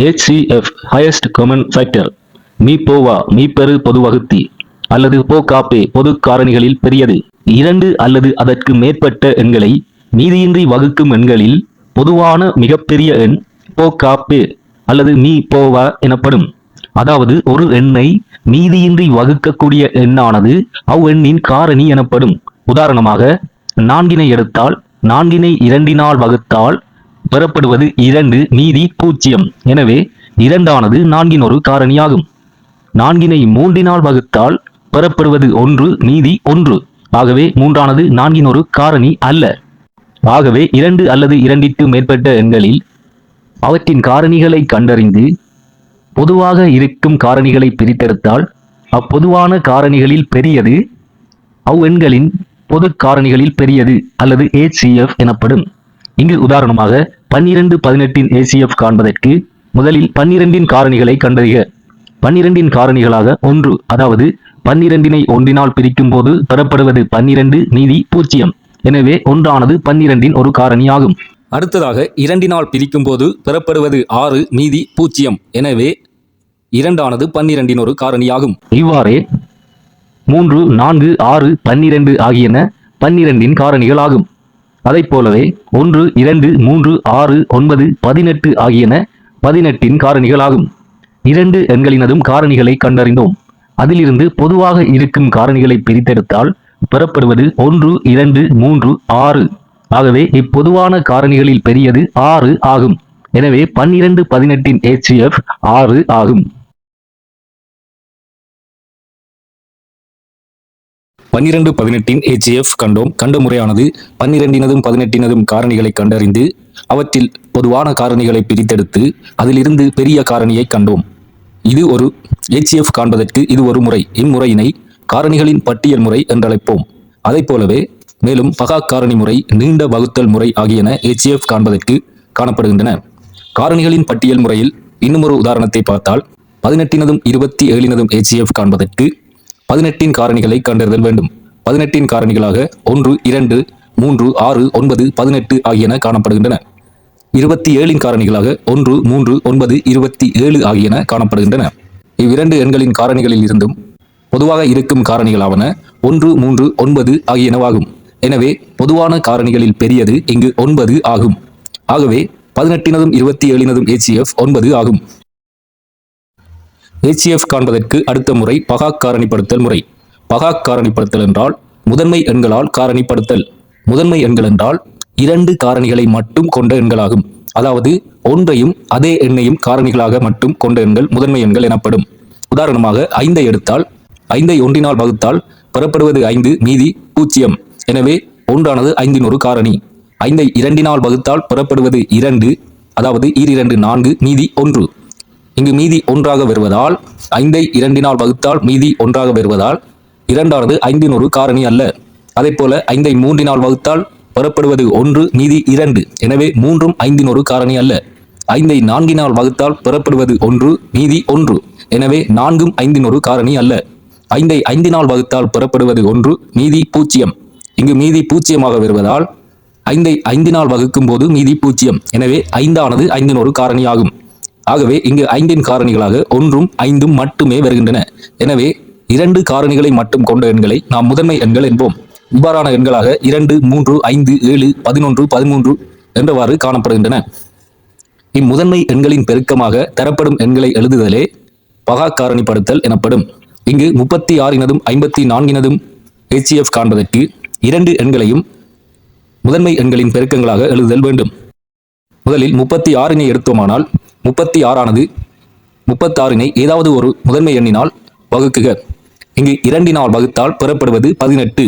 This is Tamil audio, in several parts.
HCF ஹையஸ்ட் காமன் ஃபேக்டர் மீப்போவா மீப்பெரு பொது வகுத்தி அல்லது போகாப்பே பொது காரணிகளில் பெரியது. இரண்டு அல்லது அதற்கு மேற்பட்ட எண்களை மீதியின்றி வகுக்கும் எண்களில் பொதுவான மிகப்பெரிய எண் போகாப்பே அல்லது மீப்போவா எனப்படும். அதாவது ஒரு எண்ணை மீதியின்றி வகுக்கக்கூடிய எண்ணானது அவ்வெண்ணின் காரணி எனப்படும். உதாரணமாக 4 எடுத்தால் 4 2 வகுத்தால் பெறப்படுவது 2 மீதி 0. எனவே 2 4 ஒரு காரணியாகும். 4 3 வகுத்தால் பெறப்படுவது 1 மீதி 1. ஆகவே 3 4 ஒரு காரணி அல்ல. ஆகவே 2 அல்லது 2க்கு மேற்பட்ட எண்களில் அவற்றின் காரணிகளை கண்டறிந்து பொதுவாக இருக்கும் காரணிகளை பிரித்தெடுத்தால் அப்பொதுவான காரணிகளில் பெரியது அவ்வெண்களின் பொது காரணிகளில் பெரியது அல்லது HCF எனப்படும். இங்கு உதாரணமாக 12 18 HCF காண்பதற்கு முதலில் 12 காரணிகளை கண்டறிக. 12 காரணிகளாக 1, அதாவது 12 1 பிரிக்கும் போது பெறப்படுவது 12 மீதி 0. எனவே 1 12 ஒரு காரணியாகும். அடுத்ததாக 2 பிரிக்கும் போது பெறப்படுவது 6 மீதி 0. எனவே 2 12 ஒரு காரணியாகும். இவ்வாறே 3 4 6 12 ஆகியன 12 காரணிகளாகும். அதை போலவே 1 2 3 6 9 18 ஆகியன 18 காரணிகளாகும். 2 எண்களினதும் காரணிகளை கண்டறிந்தோம். அதிலிருந்து பொதுவாக இருக்கும் காரணிகளை பிரித்தெடுத்தால் பெறப்படுவது 1 2 3 6. ஆகவே இப்பொதுவான காரணிகளில் பெரியது 6 ஆகும். எனவே 12 18 HCF 6 ஆகும். 12 18 HCF கண்டோம். கண்ட முறையானது 12 18 காரணிகளை கண்டறிந்து அவற்றில் பொதுவான காரணிகளை பிரித்தெடுத்து அதிலிருந்து பெரிய காரணியை கண்டோம். இது ஒரு HCF காண்பதற்கு இது ஒரு முறை. இம்முறையினை காரணிகளின் பட்டியல் முறை என்றழைப்போம். அதை போலவே மேலும் பகா காரணி முறை, நீண்ட வகுத்தல் முறை ஆகியன HCF காண்பதற்கு காணப்படுகின்றன. காரணிகளின் பட்டியல் முறையில் இன்னும் ஒரு உதாரணத்தை பார்த்தால் 18 27 HCF காண்பதற்கு 18 காரணிகளை கண்டறிதல் வேண்டும். 18 காரணிகளாக 1 2 3 6 9 18 ஆகியன காணப்படுகின்றன. 27 காரணிகளாக 1 3 9 27 ஆகியன காணப்படுகின்றன. இவ்விரண்டு எண்களின் காரணிகளில் இருந்தும் பொதுவாக இருக்கும் காரணிகளாவன 1 3 9 ஆகியனவாகும். எனவே பொதுவான காரணிகளில் பெரியது இங்கு 9 ஆகும். ஆகவே 18 27 HCF 9 ஆகும். HCF காண்பதற்கு அடுத்த முறை பகா காரணிப்படுத்தல் முறை. பகா காரணிப்படுத்தல் என்றால் முதன்மை எண்களால் காரணிப்படுத்தல். முதன்மை எண்கள் என்றால் 2 காரணிகளை மட்டும் கொண்ட எண்களாகும். அதாவது ஒன்றையும் அதே எண்ணையும் காரணிகளாக மட்டும் கொண்ட எண்கள் முதன்மை எண்கள் எனப்படும். உதாரணமாக 5 எடுத்தால் 5 1 வகுத்தால் பெறப்படுவது 5 மீதி 0. எனவே 1 5 ஒரு காரணி. 5 2 வகுத்தால் பெறப்படுவது 2, அதாவது 2 4 மீதி 1. இங்கு மீதி 1 வருவதால் 5 2 வகுத்தால் மீதி 1 வருவதால் 2 5 ஒரு காரணி அல்ல. அதே போல 5 3 வகுத்தால் பெறப்படுவது 1 மீதி 2. எனவே 3 5 ஒரு காரணி அல்ல. 5 4 வகுத்தால் பெறப்படுவது 1 மீதி 1. எனவே 4 5 ஒரு காரணி அல்ல. 5 5 வகுத்தால் பெறப்படுவது 1 மீதி 0. இங்கு மீதி 0 வருவதால் 5 5 வகுக்கும் போது மீதி 0. எனவே 5 5 ஒரு காரணியாகும். ஆகவே இங்கு 5 காரணிகளாக 1 5 மட்டுமே வருகின்றன. எனவே 2 காரணிகளை மட்டும் கொண்ட எண்களை நாம் முதன்மை எண்கள் என்போம். இவ்வாறான எண்களாக 2 3 5 7 11 13 என்றவாறு காணப்படுகின்றன. இம்முதன்மை எண்களின் பெருக்கமாக தரப்படும் எண்களை எழுதுதலே பகா காரணிப்படுத்தல் எனப்படும். இங்கு 36 54 HCF காண்பதற்கு 2 எண்களையும் முதன்மை எண்களின் பெருக்கங்களாக எழுதுதல் வேண்டும். முதலில் 36 எடுத்தோமானால் 36 36 ஏதாவது ஒரு முதன்மை எண்ணினால் வகுக்குக. இங்கு 2 வகுத்தால் பெறப்படுவது 18.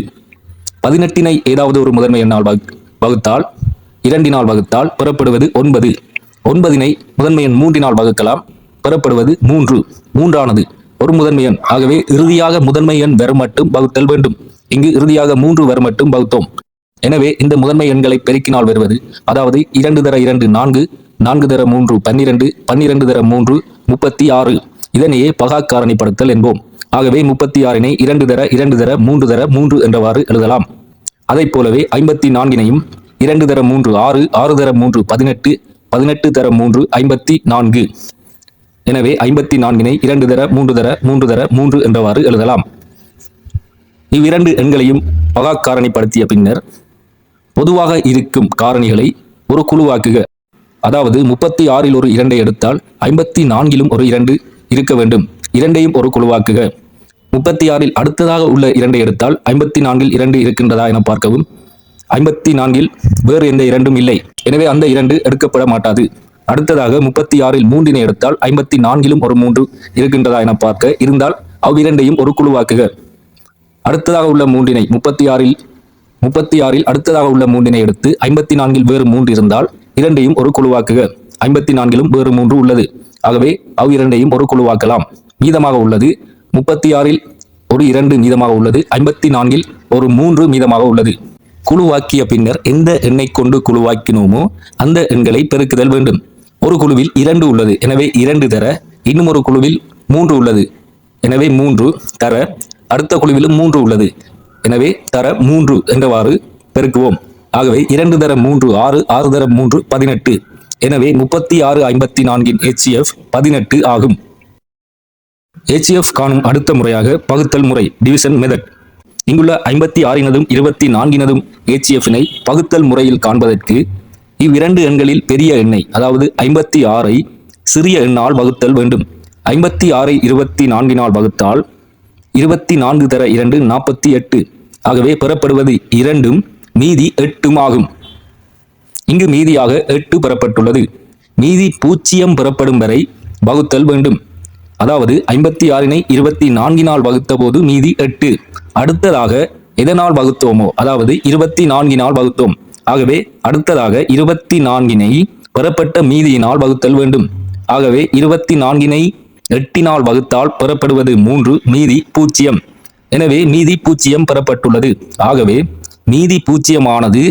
18 ஏதாவது ஒரு முதன்மை எண்ணால் வகுத்தால் 2 வகுத்தால் பெறப்படுவது 9. 9 முதன்மை எண் 3 வகுக்கலாம், பெறப்படுவது 3. 3 ஒரு முதன்மை எண். ஆகவே இறுதியாக முதன்மை எண் வரும் மட்டும் வகுத்தல் வேண்டும். இங்கு இறுதியாக 3 வரும் மட்டும் வகுத்தோம். எனவே இந்த முதன்மை எண்களை பெருக்கினால் வருவது, அதாவது 2 தர 2 4, 4 தர 3 12, 12 தர 3 36. இதனையே பகா காரணிப்படுத்தல் என்போம். ஆகவே 36 2 தர 2 தர 3 தர 3 என்றவாறு எழுதலாம். அதை போலவே 54 2 தர 3 6, 6 தர 3 18, 18 தர 3 54. எனவே 54னை 2 தர 3 தர 3 தர 3 என்றவாறு எழுதலாம். இவ்விரண்டு எண்களையும் பகா காரணிப்படுத்திய பின்னர் பொதுவாக இருக்கும் காரணிகளை ஒரு குழுவாக்குக. அதாவது 36ல் ஒரு 2ஐ எடுத்தால் 54லும் ஒரு 2 இருக்க வேண்டும். இரண்டையும் ஒரு குழுவாக்குக. 36ல் அடுத்ததாக உள்ள 2ஐ எடுத்தால் 54ல் 2 இருக்கின்றதா என பார்க்கவும். 54ல் வேறு எந்த 2ம் இல்லை. எனவே அந்த 2 எடுக்கப்பட மாட்டாது. அடுத்ததாக 36ல் 3னை எடுத்தால் 54லும் ஒரு 3 இருக்கின்றதா என பார்க்க. இருந்தால் அவ்விரண்டையும் ஒரு குழுவாக்குக. அடுத்ததாக உள்ள 3னை 36ல் அடுத்ததாக உள்ள 3னை எடுத்து 54ல் வேறு 3 இருந்தால் இரண்டையும் ஒரு குழுவாக்குக. 54லும் வேறு 3 உள்ளது. ஆகவே அவ்விரண்டையும் ஒரு குழுவாக்கலாம். மீதமாக உள்ளது 36ல் ஒரு 2 மீதமாக உள்ளது. 54ல் ஒரு 3 மீதமாக உள்ளது. குழுவாக்கிய பின்னர் எந்த எண்ணை கொண்டு குழுவாக்கினோமோ அந்த எண்களை பெருக்குதல் வேண்டும். ஒரு குழுவில் 2 உள்ளது. எனவே 2 தர இன்னும் ஒரு குழுவில் 3 உள்ளது. எனவே 3 தர அடுத்த குழுவிலும் 3 உள்ளது. எனவே தர 3 என்றவாறு பெருக்குவோம். ஆகவே 2 தர 3 6, 6 தர 3 18. எனவே 36 54இன் HCF 18 ஆகும். HCF காணும் அடுத்த முறையாக பகுத்தல் முறை, டிவிஷன் மெத்தட். இங்குள்ள 56னதும் 24னதும் HCF-னை பகுத்தல் முறையில் காண்பதற்கு இவ்விரண்டு எண்களில் பெரிய எண்ணை, அதாவது 56ஐ சிறிய எண்ணால் வகுத்தல் வேண்டும். 56ஐ 24னால் வகுத்தால் 24 தர 2 48. ஆகவே பெறப்படுவது 2ம் மீதி 8 ஆகும். இங்கு மீதியாக 8 பெறப்பட்டுள்ளது. மீதி 0 பெறப்படும் வரை வகுத்தல் வேண்டும். அதாவது 56னை 24னால் வகுத்த போது மீதி 8. அடுத்ததாக எதனால் வகுத்தோமோ, அதாவது 24னால் வகுத்தோம். ஆகவே அடுத்ததாக 24னை பெறப்பட்ட மீதியினால் வகுத்தல் வேண்டும். ஆகவே 24னை 8னால் வகுத்தால் பெறப்படுவது 3, மீதி 0. எனவே மீதி 0 பெறப்பட்டுள்ளது. ஆகவே மீதி 0 ஆனது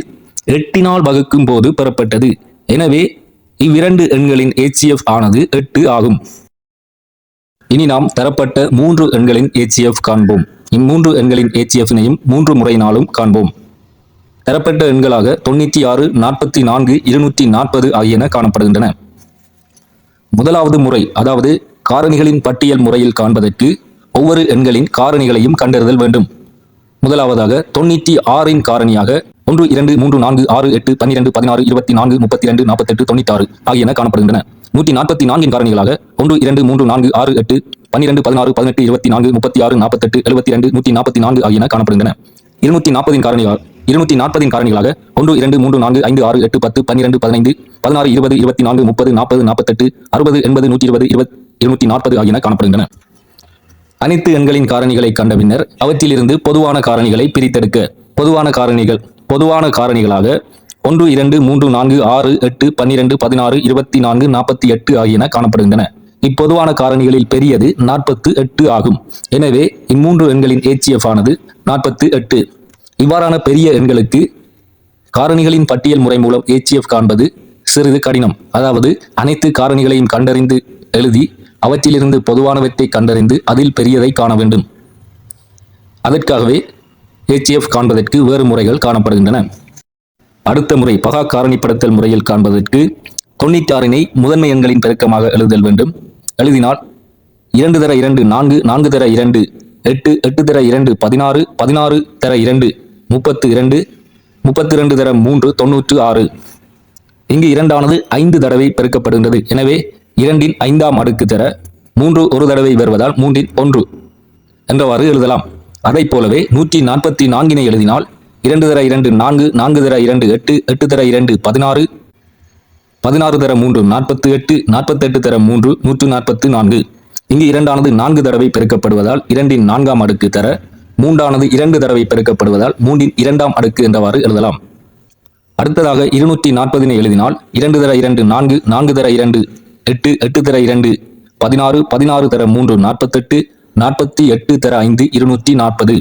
8னால் வகுக்கும் போது பெறப்பட்டது. எனவே இவ்விரண்டு எண்களின் HCF ஆனது 8 ஆகும். இனி நாம் தரப்பட்ட 3 எண்களின் HCF காண்போம். இம்மூன்று எண்களின் HCF-னையும் 3 முறையினாலும் காண்போம். தரப்பட்ட எண்களாக 96, 44, 240 ஆகியன காணப்படுகின்றன. முதலாவது முறை, அதாவது காரணிகளின் பட்டியல் முறையில் காண்பதற்கு ஒவ்வொரு எண்களின் காரணிகளையும் கண்டறிதல் வேண்டும். முதலாவதாக 96இன் காரணியாக 1, 2, 3, 4, 6, 8, 12, 16, 24, 32, 48, 96 ஆகியன காணப்படுகின்றன. 144இன் காரணிகளாக 1, 2, 3, 4, 6, 8, 12, 16, 18, 24, 36, 48, 72, 144 ஆகியன காணப்படுகின்றன. 240இன் காரணிகளாக 1, 2, 3, 4, 5, 6, 8, 10, 12, 15, 16, 20, 24, 30, 40, 48, 60, 80, 120, 240 ஆகியன காணப்படுகின்றன. அனைத்து எண்களின் காரணிகளை கண்ட பின்னர் அவற்றிலிருந்து பொதுவான காரணிகளை பிரித்தெடுக்க. பொதுவான காரணிகளாக 1, 2, 3, 4, 6, 8, 12, 16, 24, 48 ஆகியன காணப்படுகின்றன. இப்பொதுவான காரணிகளில் பெரியது 48 ஆகும். எனவே இம்மூன்று எண்களின் HCF ஆனது 48. இவ்வாறான பெரிய எண்களுக்கு காரணிகளின் பட்டியல் முறை மூலம் HCF காண்பது சிறிது கடினம். அதாவது அனைத்து காரணிகளையும் கண்டறிந்து எழுதி அவற்றிலிருந்து பொதுவானவற்றை கண்டறிந்து அதில் பெரியதை காண வேண்டும். அதற்காகவே HCF காண்பதற்கு வேறு முறைகள் காணப்படுகின்றன. அடுத்த முறை பகா காரணிப்படுத்தல் முறையில் காண்பதற்கு 96னை முதன்மை எண்களின் பெருக்கமாக எழுதல் வேண்டும். எழுதினால் 2 தர 2 4, 4 தர 2 8, 8 தர 2 16, 16 தர 2 32, 32 தர 3 96. இங்கு 2 ஆனது 5 தடவை பெருக்கப்படுகின்றது. எனவே 2இன் 5ஆம் அடுக்கு தர 3 ஒரு தடவை வருவதால் 3இன் 1 என்றவாறு எழுதலாம். அதை போலவே 144னை எழுதினால் 2 தர 2 4, 4 தர 2 8, 8 தர 2 16, 16 தர 3 48, 48 தர 3 144. இங்கு 2 ஆனது 4 தடவை பெருக்கப்படுவதால் 2இன் 4ஆம் அடுக்கு தர 3 ஆனது 2 தடவை பெருக்கப்படுவதால் 3இன் 2ஆம் அடுக்கு என்றவாறு எழுதலாம். அடுத்ததாக 240னை எழுதினால் 2 தர 2 4, 4 தர 2 8, 8 தர 2 16, 16 தர 3 48, 48 தர 5 240.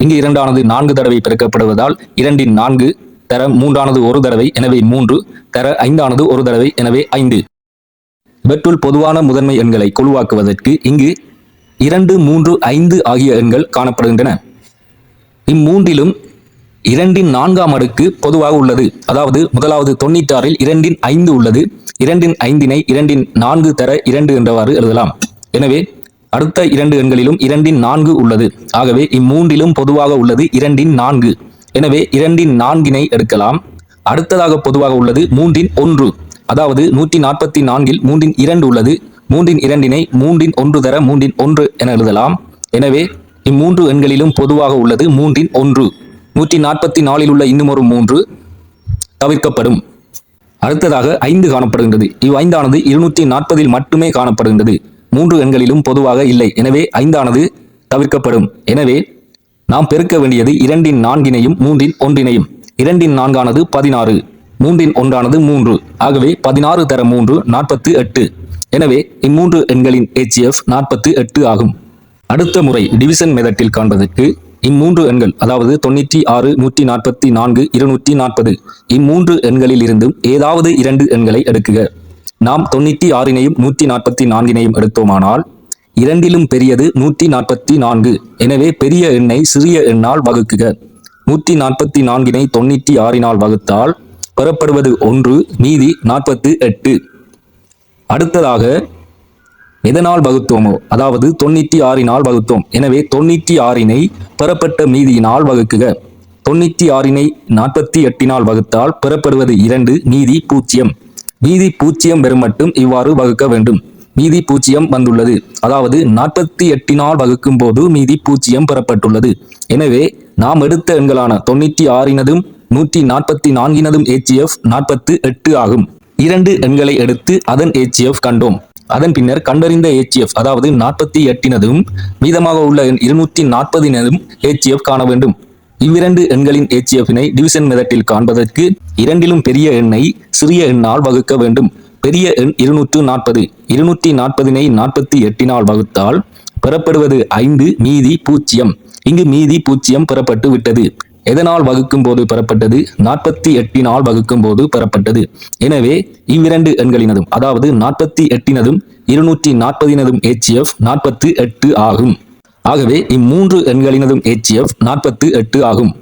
இங்கு 2 ஆனது 4 தடவை பெருக்கப்படுவதால் 2இன் 4 தர 3 ஆனது ஒரு தடவை, எனவே 3 தர 5 ஆனது ஒரு தடவை, எனவே 5. இவற்றுள் பொதுவான முதன்மை எண்களை குழுவாக்குவதற்கு இங்கு 2, 3, 5 ஆகிய எண்கள் காணப்படுகின்றன. இம்மூன்றிலும் 2இன் 4ஆம் அடுக்கு பொதுவாக உள்ளது. அதாவது முதலாவது 96ல் 2இன் 5 உள்ளது. 2 5 2 4 தர 2 என்றவாறு எழுதலாம். எனவே அடுத்த 2 எண்களிலும் 2 4 உள்ளது. ஆகவே இம்மூன்றிலும் பொதுவாக உள்ளது 2 4. எனவே 2 4 எடுக்கலாம். அடுத்ததாக பொதுவாக உள்ளது 3 1. அதாவது 144 3 2 உள்ளது. 3 2 3 1 தர 3 1 என எழுதலாம். எனவே இம்மூன்று எண்களிலும் பொதுவாக உள்ளது 3 1. 144 உள்ள இன்னுமொரு 3 தவிர்க்கப்படும். அடுத்ததாக 5 காணப்படுகின்றது. இவ் 5 240 மட்டுமே காணப்படுகின்றது. 3 எண்களிலும் பொதுவாக இல்லை. எனவே 5 தவிர்க்கப்படும். எனவே நாம் பெருக்க வேண்டியது 2 4 3 1. 2 4 16. 3 1 3. ஆகவே 16 தர 3 48. எனவே இம்மூன்று எண்களின் HCF 48 ஆகும். அடுத்த முறை டிவிஷன் மெத்தடில் காண்பதற்கு இம்மூன்று எண்கள், அதாவது 96 144 240, இம்மூன்று எண்களில் இருந்தும் ஏதாவது 2 எண்களை எடுக்குக. நாம் 96 144 எடுத்தோமானால் இரண்டிலும் பெரியது 144. எனவே பெரிய எண்ணை சிறிய எண்ணால் வகுக்குக. 144 96 வகுத்தால் பெறப்படுவது 1, மீதி 48. அடுத்ததாக எதனால் வகுத்தோமோ, அதாவது 96 வகுத்தோம். எனவே 96 பெறப்பட்ட மீதியினால் வகுக்குக. 96 48 வகுத்தால் பெறப்படுவது 2, மீதி 0. மீதி 0 பெறும் மட்டும் இவ்வாறு வகுக்க வேண்டும். மீதி 0 வந்துள்ளது. அதாவது 48 வகுக்கும் போது மீதி 0 பெறப்பட்டுள்ளது. எனவே நாம் எடுத்த எண்களான 96 144 HCF 48 ஆகும். 2 எண்களை எடுத்து அதன் HCF கண்டோம். அதன் பின்னர் கண்டறிந்த HCF, அதாவது 48 மீதமாக உள்ள 240 HCF காண வேண்டும். இவ்விரண்டு எண்களின் HCF-னை டிவிஷன் மெத்தடில் காண்பதற்கு இரண்டிலும் பெரிய எண்ணை சிறிய எண்ணால் வகுக்க வேண்டும். பெரிய எண் 240. 240 48 வகுத்தால் பெறப்படுவது 5, மீதி 0. இங்கு மீதி 0 பெறப்பட்டு விட்டது. எதனால் வகுக்கும் போது பெறப்பட்டது? 48 வகுக்கும் போது பெறப்பட்டது. எனவே இவ்விரண்டு எண்களினதும், அதாவது 48 240 HCF 48 ஆகும். ஆகவே இம்மூன்று எண்களினதும் HCF 48 ஆகும்.